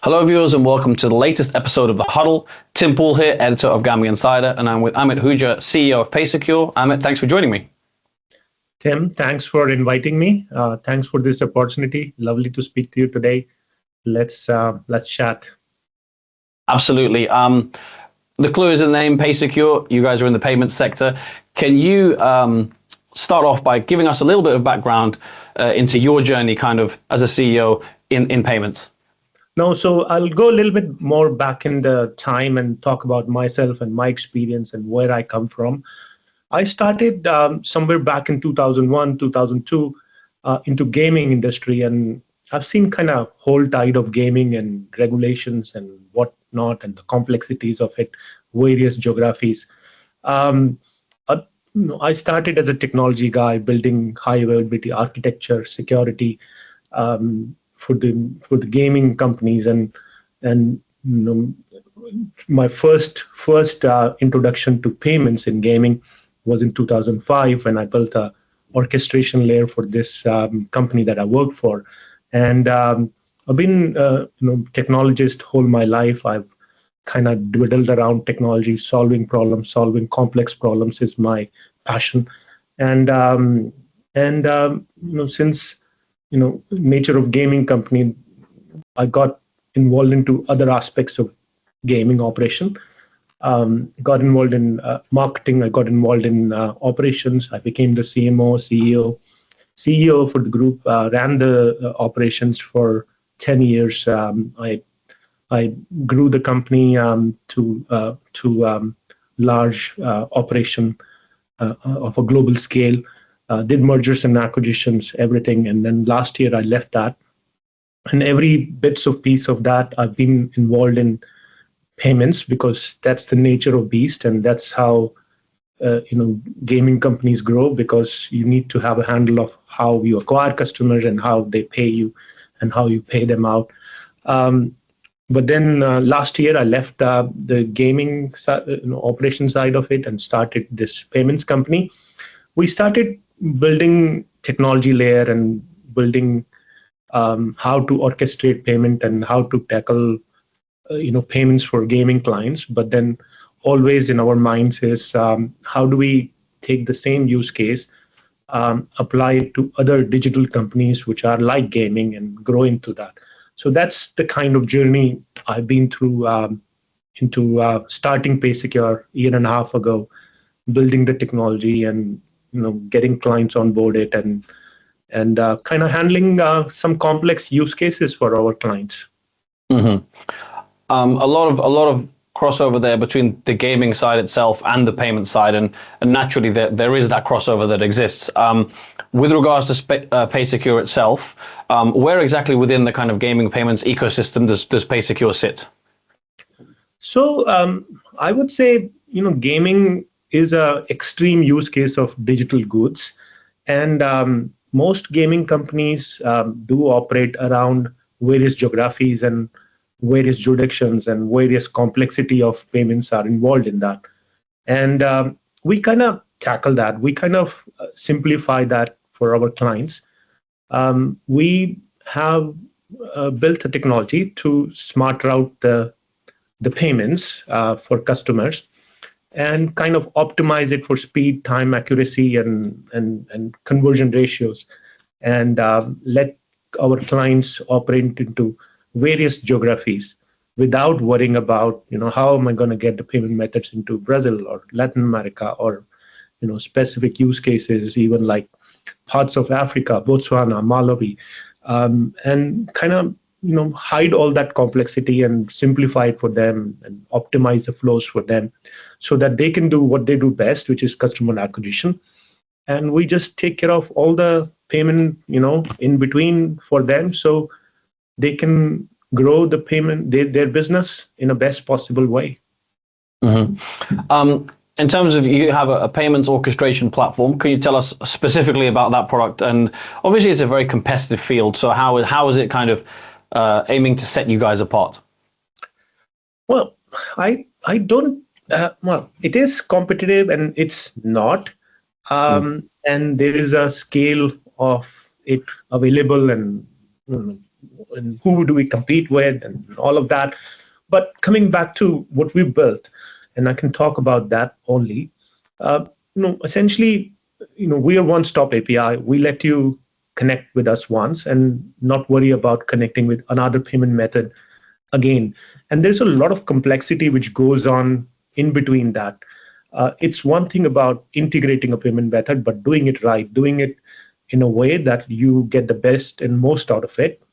Hello, viewers, and welcome to the latest episode of The Huddle. Tim Poole here, editor of Gambling Insider, and I'm with Amit Hooja, CEO of Paysecure. Amit, thanks for joining me. Tim, thanks for inviting me. Thanks for this opportunity. Lovely to speak to you today. Let's chat. Absolutely. The clue is in the name, Paysecure. You guys are in the payments sector. Can you start off by giving us a little bit of background into your journey, kind of as a CEO in payments? No, so I'll go a little bit more back in the time and talk about myself and my experience and where I come from. I started somewhere back in 2001, 2002 into gaming industry, and I've seen kind of whole tide of gaming and regulations and whatnot and the complexities of it, various geographies. I started as a technology guy building high availability architecture, security for the gaming companies, and my first introduction to payments in gaming was in 2005 when I built a orchestration layer for this company that I worked for. And I've been technologist whole my life. I've kind of dwelled around technology, solving complex problems is my passion. And since nature of gaming company, I got involved into other aspects of gaming operation. Got involved in marketing. I got involved in operations. I became the CMO, CEO for the group. Ran the operations for 10 years. I grew the company to large operation of a global scale. Did mergers and acquisitions, everything. And then last year I left that. And every bits of piece of that, I've been involved in payments because that's the nature of beast. And that's how, gaming companies grow, because you need to have a handle of how you acquire customers and how they pay you and how you pay them out. But then last year I left the gaming operation side of it and started this payments company. We started building technology layer and building how to orchestrate payment and how to tackle payments for gaming clients. But then always in our minds is how do we take the same use case, apply it to other digital companies which are like gaming and grow into that. So that's the kind of journey I've been through into starting Paysecure a year and a half ago, building the technology and getting clients on board it and kind of handling some complex use cases for our clients. Mm-hmm. A lot of crossover there between the gaming side itself and the payment side, and naturally there is that crossover that exists. With regards to Paysecure itself, where exactly within the kind of gaming payments ecosystem does Paysecure sit? So I would say gaming is a extreme use case of digital goods, and most gaming companies do operate around various geographies and various jurisdictions, and various complexity of payments are involved in that. And we kind of tackle that. We kind of simplify that for our clients. We have built a technology to smart route the payments for customers and kind of optimize it for speed, time, accuracy, and conversion ratios, and let our clients operate into various geographies without worrying about, how am I going to get the payment methods into Brazil or Latin America or, specific use cases, even like parts of Africa, Botswana, Malawi, and kind of, hide all that complexity and simplify it for them and optimize the flows for them so that they can do what they do best, which is customer acquisition. And we just take care of all the payment, in between for them so they can grow the payment, their business in a best possible way. Mm-hmm. In terms of, you have a payments orchestration platform, can you tell us specifically about that product? And obviously it's a very competitive field, so how is it kind of aiming to set you guys apart? Well, I don't, it is competitive and it's not. And there is a scale of it available, and and who do we compete with and all of that. But coming back to what we built, and I can talk about that only, essentially, we are one-stop API. We let you connect with us once and not worry about connecting with another payment method again. And there's a lot of complexity which goes on in between that. It's one thing about integrating a payment method, but doing it right, doing it in a way that you get the best and most out of it.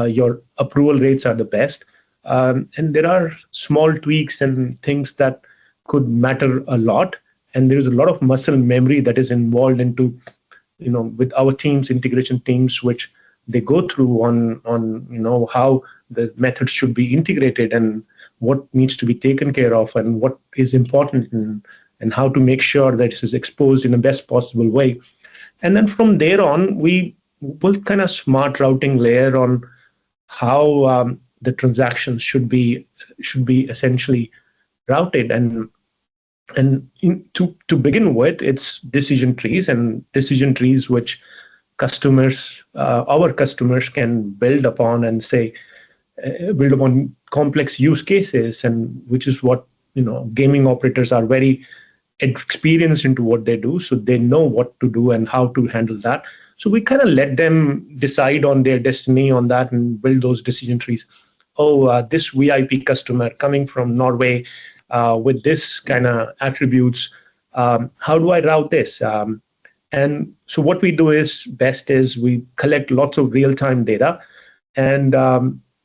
Your approval rates are the best. And there are small tweaks and things that could matter a lot. And there's a lot of muscle memory that is involved into, with our teams, integration teams, which they go through on how the methods should be integrated and what needs to be taken care of and what is important and how to make sure that this is exposed in the best possible way. And then from there on, we built kind of smart routing layer on how the transactions should be essentially routed. And to begin with, it's decision trees which our customers can build upon and build upon complex use cases, and which is what gaming operators are very experienced into what they do, so they know what to do and how to handle that. So we kind of let them decide on their destiny on that and build those decision trees. This VIP customer coming from Norway with this kind of attributes, how do I route this? And so what we do is we collect lots of real-time data and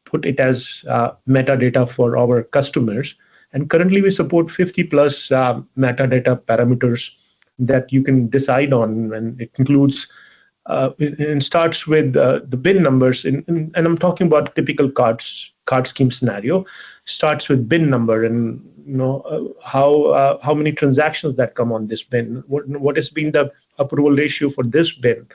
put it as metadata for our customers. And currently we support 50 plus metadata parameters that you can decide on. And it includes, and starts with the bin numbers. And I'm talking about typical card scheme scenario. Starts with bin number and how many transactions that come on this bin. What has been the approval ratio for this bin?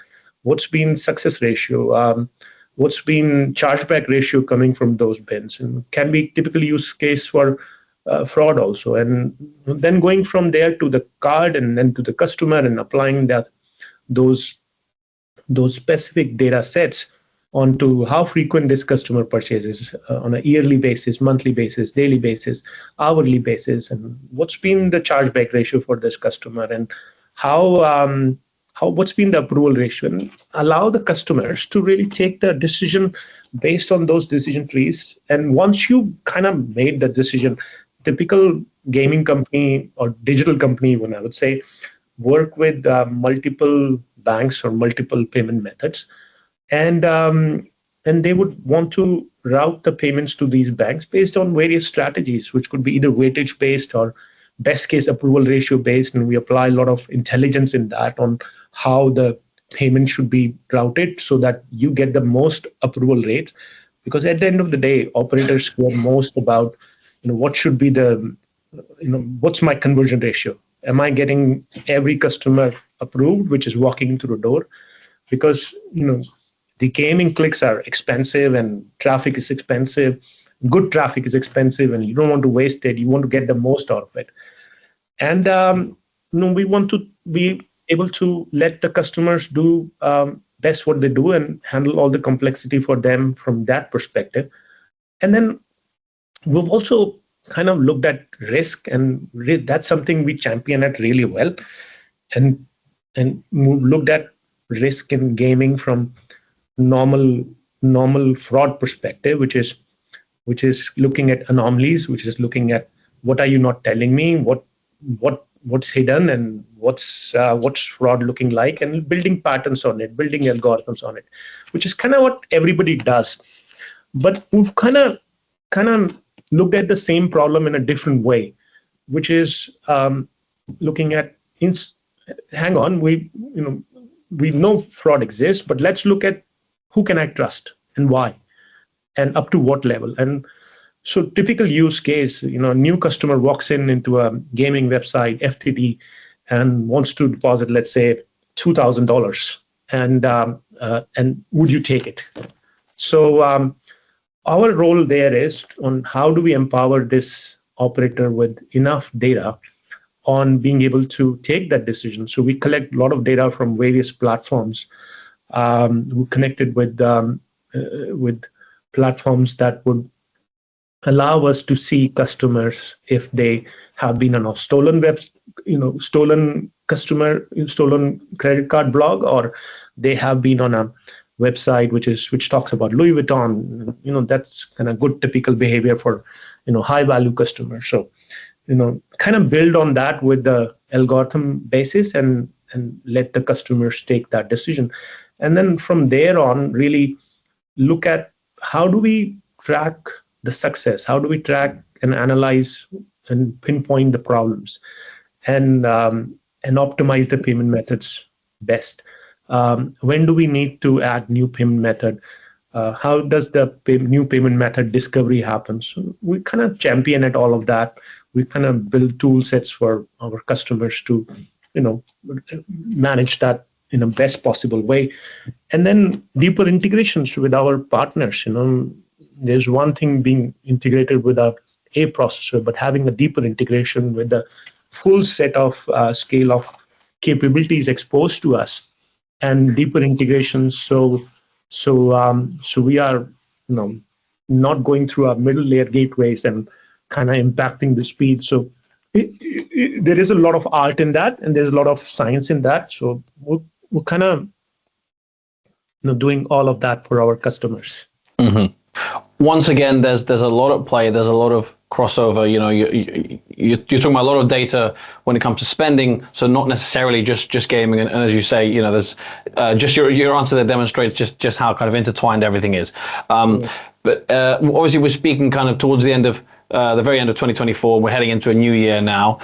What's been success ratio? What's been chargeback ratio coming from those bins? And can be typically use case for fraud also. And then going from there to the card and then to the customer and applying those specific data sets onto how frequent this customer purchases on a yearly basis, monthly basis, daily basis, hourly basis, and what's been the chargeback ratio for this customer, and what's been the approval ratio, and allow the customers to really take the decision based on those decision trees. And once you kind of made the decision, typical gaming company or digital company, even I would say, work with multiple banks or multiple payment methods. And they would want to route the payments to these banks based on various strategies, which could be either weightage based or best case approval ratio based. And we apply a lot of intelligence in that on how the payment should be routed so that you get the most approval rates. Because at the end of the day, operators care most about, what should be what's my conversion ratio? Am I getting every customer approved, which is walking into the door? Because, the gaming clicks are expensive and traffic is expensive. Good traffic is expensive and you don't want to waste it. You want to get the most out of it. And we want to be able to let the customers do best what they do and handle all the complexity for them from that perspective. And then we've also kind of looked at risk, and that's something we champion at really well. And we looked at risk in gaming from normal fraud perspective, which is looking at anomalies, which is looking at what are you not telling me, what's hidden, and what's fraud looking like, and building patterns on it, building algorithms on it, which is kind of what everybody does. But we've kind of looked at the same problem in a different way, which is looking at hang on, we know fraud exists, but let's look at who can I trust and why, and up to what level. And so typical use case, a new customer walks into a gaming website, FTD, and wants to deposit, let's say, $2,000, and would you take it? So our role there is on how do we empower this operator with enough data on being able to take that decision. So we collect a lot of data from various platforms. We connected with platforms that would allow us to see customers if they have been on a stolen stolen credit card blog, or they have been on a website which talks about Louis Vuitton. That's kind of good typical behavior for high value customers. So kind of build on that with the algorithm basis and let the customers take that decision, and then from there on really look at how do we track the success, how do we track and analyze and pinpoint the problems, and optimize the payment methods best. When do we need to add new payment method? How does the new payment method discovery happen? So we kind of champion at all of that. We kind of build tool sets for our customers to, manage that in a best possible way. And then deeper integrations with our partners. There's one thing being integrated with a processor, but having a deeper integration with the full set of scale of capabilities exposed to us, and deeper integrations. So we are, not going through our middle layer gateways and kind of impacting the speed. So there is a lot of art in that, and there's a lot of science in that. So we're kind of, doing all of that for our customers. Mm-hmm. Once again, there's a lot at play. There's a lot of crossover. You're talking about a lot of data when it comes to spending. So not necessarily just gaming. And as you say, there's just your answer that demonstrates just how kind of intertwined everything is. But obviously, we're speaking kind of towards the end of the very end of 2024. We're heading into a new year now.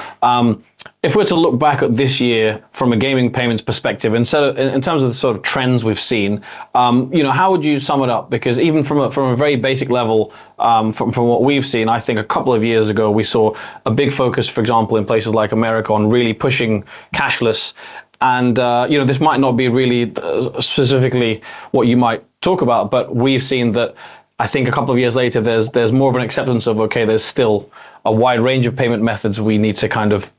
If we're to look back at this year from a gaming payments perspective, in terms of the sort of trends we've seen, how would you sum it up? Because even from a very basic level, from what we've seen, I think a couple of years ago we saw a big focus, for example, in places like America on really pushing cashless. And this might not be really specifically what you might talk about, but we've seen that. I think a couple of years later, there's more of an acceptance of, okay, there's still a wide range of payment methods. We need to kind of,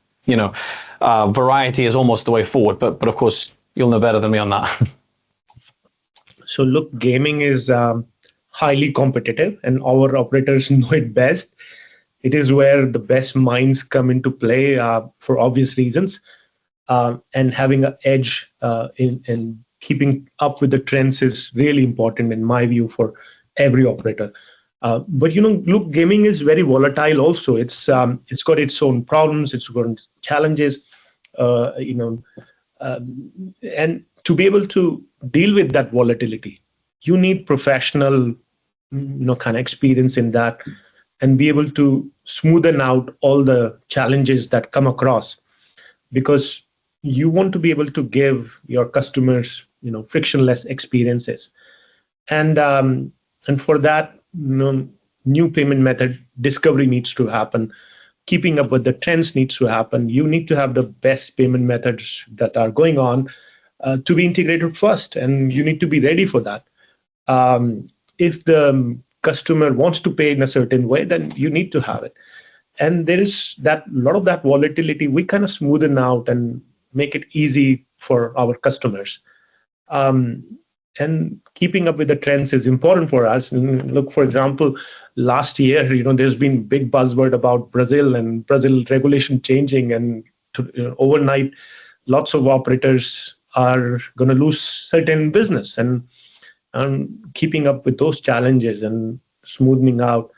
variety is almost the way forward. But of course, you'll know better than me on that. So look, gaming is highly competitive, and our operators know it best. It is where the best minds come into play for obvious reasons, and having an edge in keeping up with the trends is really important in my view for every operator. But look, gaming is very volatile also. It's got its own problems, it's got its challenges, and to be able to deal with that volatility, you need professional, kind of experience in that, and be able to smoothen out all the challenges that come across, because you want to be able to give your customers, frictionless experiences. And for that, new payment method discovery needs to happen. Keeping up with the trends needs to happen. You need to have the best payment methods that are going on to be integrated first, and you need to be ready for that. If the customer wants to pay in a certain way, then you need to have it. And there is a lot of that volatility. We kind of smoothen out and make it easy for our customers. And keeping up with the trends is important for us. And look, for example, last year, there's been big buzzword about Brazil and Brazil regulation changing, and overnight, lots of operators are going to lose certain business. And keeping up with those challenges and smoothing out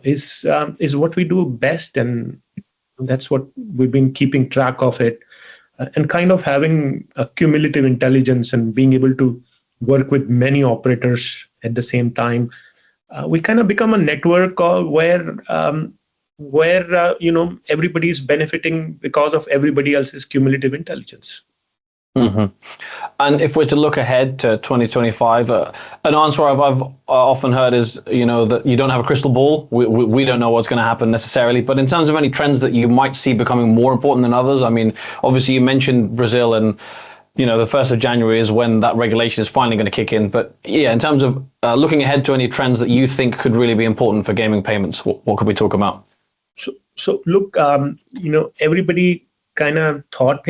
is what we do best, and that's what we've been keeping track of it, and kind of having a cumulative intelligence and being able to work with many operators at the same time. We kind of become a network where everybody is benefiting because of everybody else's cumulative intelligence. Mm-hmm. And if we're to look ahead to 2025, an answer I've often heard is, that you don't have a crystal ball. We don't know what's going to happen necessarily. But in terms of any trends that you might see becoming more important than others, I mean, obviously you mentioned Brazil, and the 1st of January is when that regulation is finally going to kick in. But yeah, in terms of looking ahead to any trends that you think could really be important for gaming payments, what could we talk about? So look, everybody kind of thought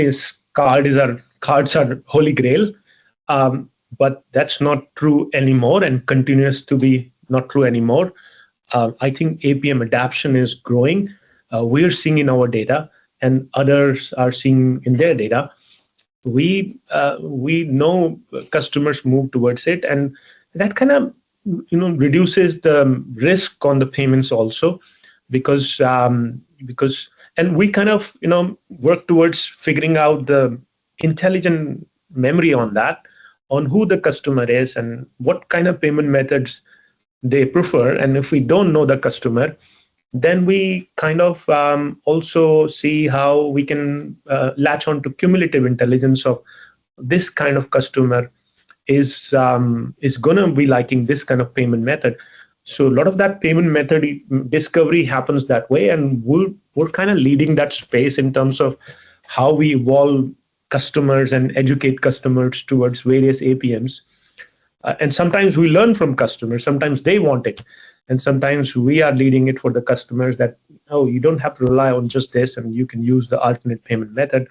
cards are holy grail, but that's not true anymore, and continues to be not true anymore. I think APM adoption is growing. We're seeing in our data, and others are seeing in their data. We know customers move towards it, and that kind of reduces the risk on the payments also, because and we kind of work towards figuring out the intelligent memory on that, on who the customer is and what kind of payment methods they prefer. And if we don't know the customer, then we kind of also see how we can latch on to cumulative intelligence of this kind of customer is going to be liking this kind of payment method. So a lot of that payment method discovery happens that way, and we're kind of leading that space in terms of how we evolve customers and educate customers towards various APMs. And sometimes we learn from customers, sometimes they want it. And sometimes we are leading it for the customers that, oh, you don't have to rely on just this, and you can use the alternate payment method.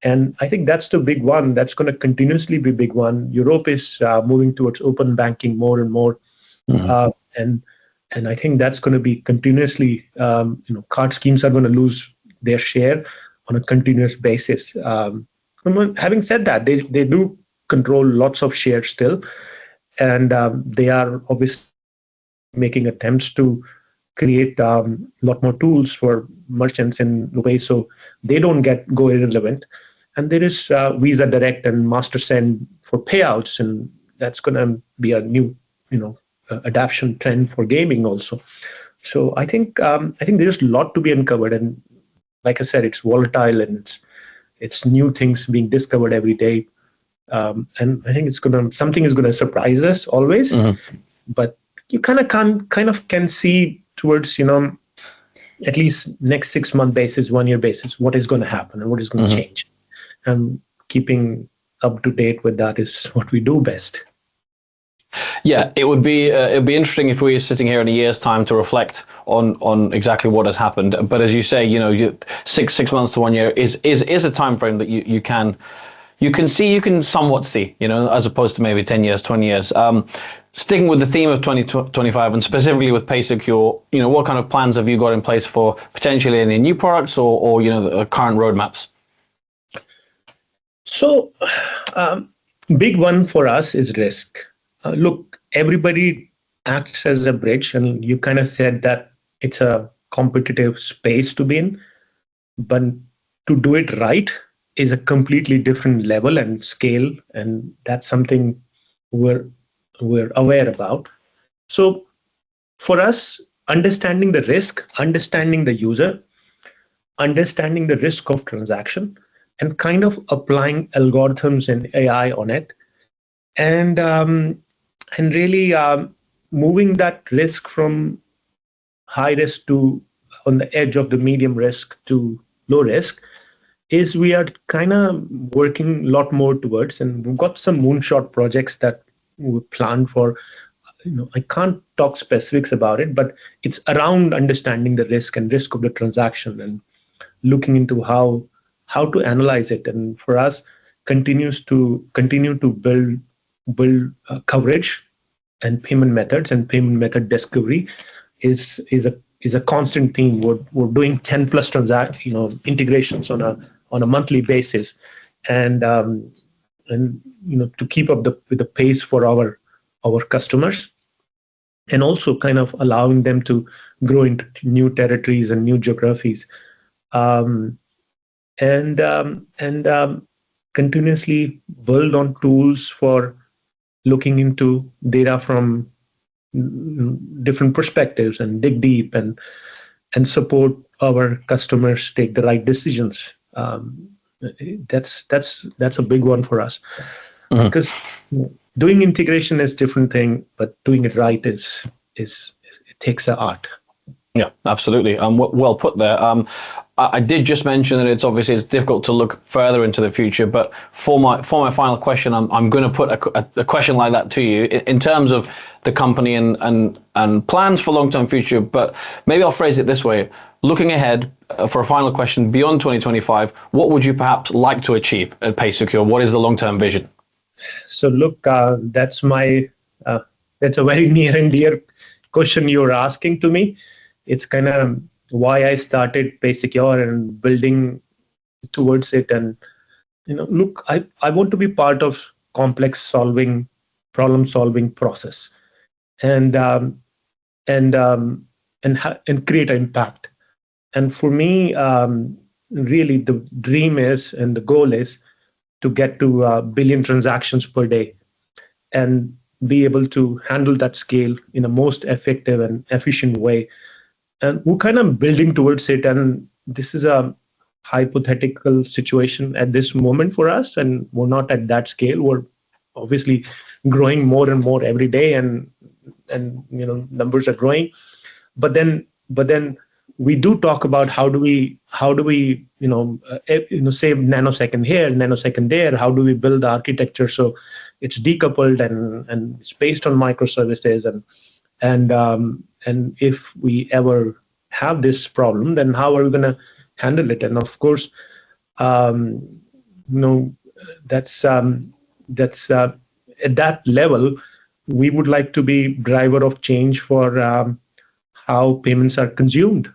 And I think that's the big one. That's going to continuously be big one. Europe is moving towards open banking more and more. Mm-hmm. And I think that's going to be continuously, card schemes are going to lose their share on a continuous basis. Having said that, they do control lots of share still. And they are obviously making attempts to create a lot more tools for merchants in a way so they don't go irrelevant. And there is Visa Direct and MasterSend for payouts, and that's going to be a new, adoption trend for gaming also. So I think there's a lot to be uncovered, and like I said, it's volatile and it's new things being discovered every day. And I think something is gonna surprise us always. Mm-hmm. But you kind of can see towards at least next 6 month basis, 1 year basis, what is going to happen and what is going to mm-hmm. change. And keeping up to date with that is what we do best. Yeah, it'd be interesting if we were sitting here in a year's time to reflect on exactly what has happened. But as you say, 6 months to 1 year is a time frame that you can somewhat see, as opposed to maybe 10 years, 20 years. Sticking with the theme of 2025 and specifically with Paysecure, what kind of plans have you got in place for potentially any new products or the current roadmaps? So, big one for us is risk. Look, everybody acts as a bridge, and you kind of said that it's a competitive space to be in, but to do it right is a completely different level and scale, and that's something we're aware about. So for us, understanding the risk, understanding the user, understanding the risk of transaction, and kind of applying algorithms and AI on it, and really moving that risk from high risk to on the edge of the medium risk to low risk, is we are kind of working a lot more towards, and we've got some moonshot projects that we planned for. I can't talk specifics about it, but it's around understanding the risk and risk of the transaction and looking into how to analyze it. And for us, continue to build coverage and payment methods and payment method discovery is a constant theme. We're doing 10 plus integrations on a monthly basis, and to keep up with the pace for our customers, and also kind of allowing them to grow into new territories and new geographies, and continuously build on tools for looking into data from different perspectives and dig deep and support our customers take the right decisions. That's a big one for us, mm-hmm. because doing integration is a different thing, but doing it right is it takes an art. Yeah, absolutely. Well put there. I did just mention that it's difficult to look further into the future, but for my final question, I'm going to put a question like that to you in terms of the company and plans for long-term future. But maybe I'll phrase it this way: looking ahead for a final question beyond 2025, what would you perhaps like to achieve at Paysecure? What is the long-term vision? So look, that's my that's a very near and dear question you're asking to me. It's kind of why I started Paysecure and building towards it. And look, I want to be part of complex problem solving process, and and create an impact. And for me, really, the dream is and the goal is to get to a billion transactions per day and be able to handle that scale in a most effective and efficient way. And we're kind of building towards it. And this is a hypothetical situation at this moment for us, and we're not at that scale. We're obviously growing more and more every day, and numbers are growing. But then we do talk about how do we save nanosecond here, nanosecond there. How do we build the architecture so it's decoupled and it's based on microservices, and if we ever have this problem, then how are we going to handle it? And of course, that's at that level, we would like to be driver of change for how payments are consumed.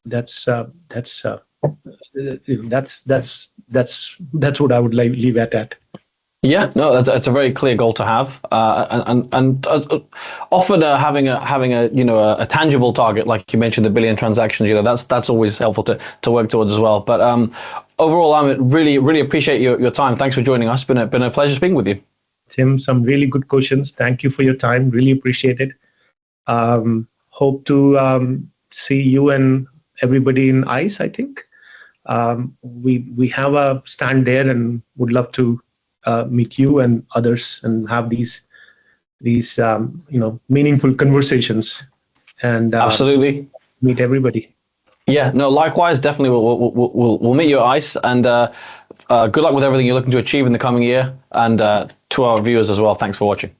That's what I would leave it at. Yeah, no, that's a very clear goal to have, and often having a tangible target, like you mentioned, the billion transactions. That's always helpful to work towards as well. But overall, Amit, really appreciate your time. Thanks for joining us. Been a pleasure speaking with you. Tim, some really good questions. Thank you for your time. Really appreciate it. Hope to see you and everybody in ICE. I think we have a stand there, and would love to meet you and others and have these meaningful conversations, and absolutely meet everybody. Yeah, no, likewise, definitely we'll meet you at ICE, and good luck with everything you're looking to achieve in the coming year, and to our viewers as well, thanks for watching.